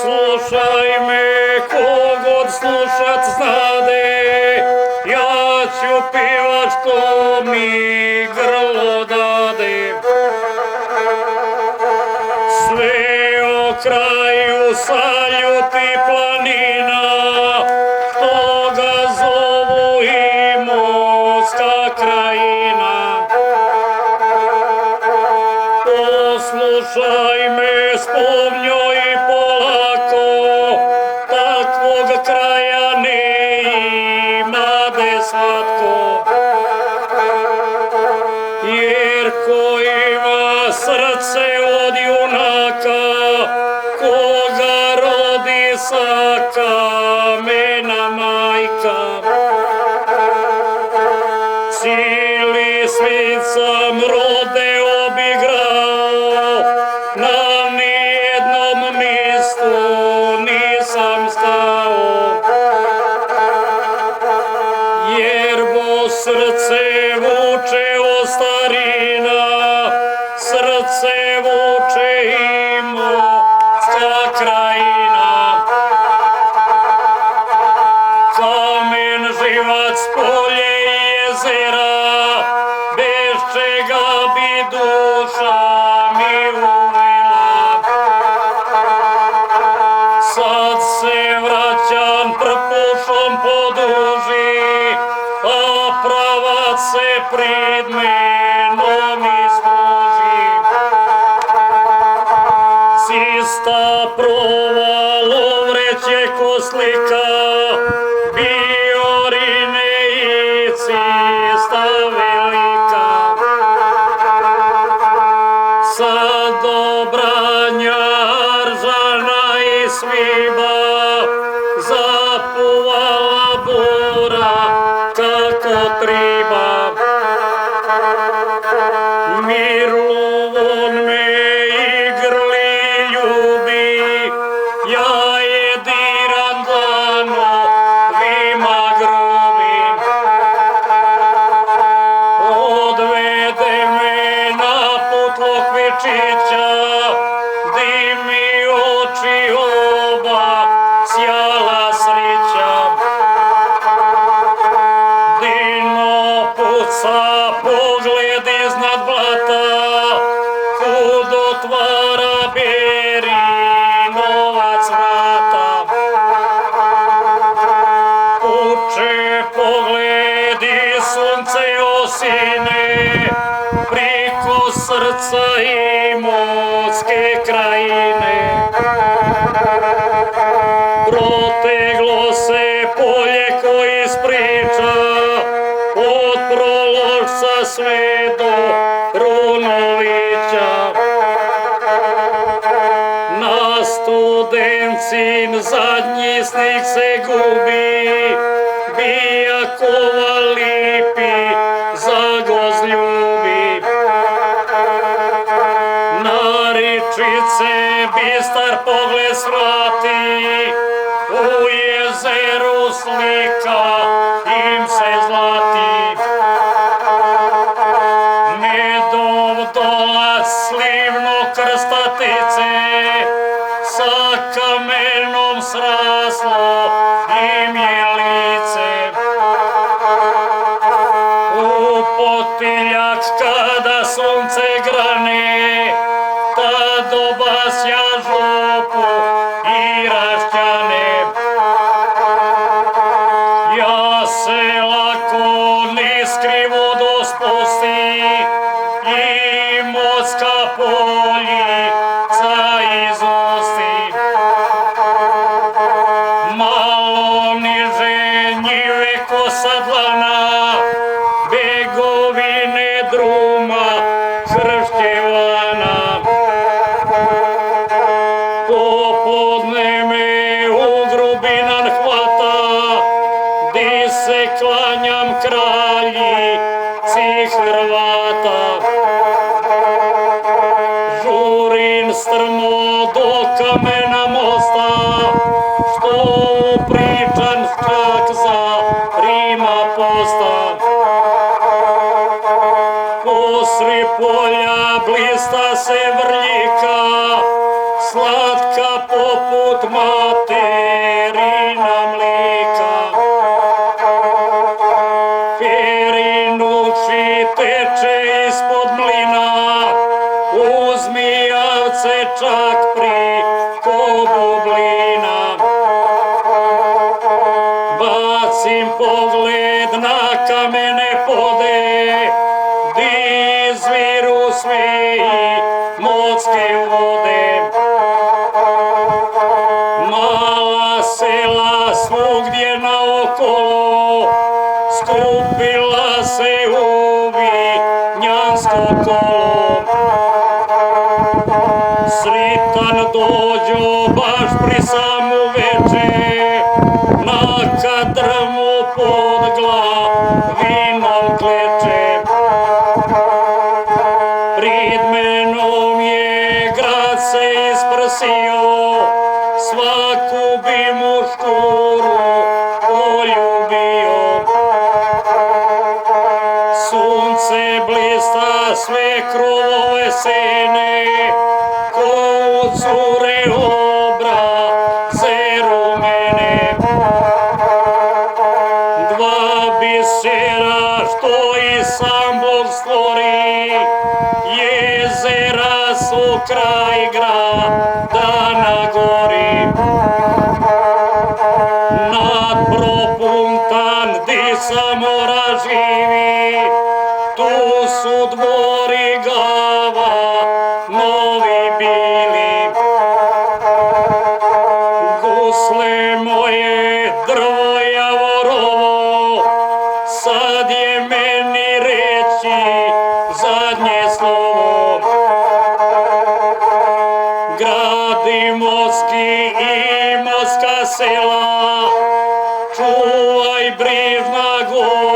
Slušaj me, kogod slušat znade, ja ću pivat što mi grlo dade. Sve o kraju saljuti planina, što ga zovu Imotska krajina. Poslušaj me, spomnjoj i polako, takvog kraja ne imade svatko. Jer ko ima srce od junaka, koga rodi sa kamena majka. Cili svit sam rode obigrao, na nijednom mjestu nisam stao. Jerbo srce vuče ostarina, srce vuče Imotska krajina. Kamen, živac, polje i jezera, bez čega bi duša mi uvela. Sad se vraćam trpušom po duži, a pravac se pred menom isluži. Cista provalo vreće ko slika, Biorine i cista velika. Sad do branja Aržana i Sviba, zapuvala bura kako triba. Mirlovon me i grli ljubi, ja je diram dlano vima grubim. Odvede me na put Lokvičića, di mi oči oba sjala sreća. Dino puca pogled iznad blata, kud otvara Berinovac vrata. Puče pogled i sunce osine, priko srca Imotske krajine. Proteglo se polje ko iz priča, od Proložca sve do Runovića. Na Studencin zadnji snig se gubi, Bijakova lipi zagoz ljubi. Na Ričice bistar pogled svrati, u jezeru slika im se zlati. Medov dolac slivno krstatice, sa kamenom sraslo im je lice. U potiljak kada sunce grane, tad obasja župu i rašćane. Ja se lako niz krivodo spusti, Imotska poljica izusti. Malo niže njive ko sadlana, Begovine druma Hršćevana. Popodne me u Grubinan hvata, di se klanjam kraljici Hrvata. Žurin strmo do kamena mosta, što upričan čak za Rima posta. Posri polja blista se vrljika, slatka poput od materina mlika. Perinuši teče ispod mlina, u Zmijavce čak pri Kobublina. Bacim pogled na kamene pode, di izviru sveji mocke vode. Mala sela svugdje naokolo, skupila se u vinjansko kolo. Sritan dođo baš pri samu veče, na kadrmu pod glavinom kleče. Prid menom je grad se isprsio, svaku bi mu škuru poljubio. Sunce blista sve krovove sene, ko u cure obraze rumene. Dva bisera što i sam Bog stvori, jezera su kraj grada na gori. Nadpropuntan di samora živi, tu su dvori Gava novi bili. Gusle moje, drvo javorovo, sad je meni reći zadnje slovo. Grad Imotski i Imotska sela, čuvaj brižna gora.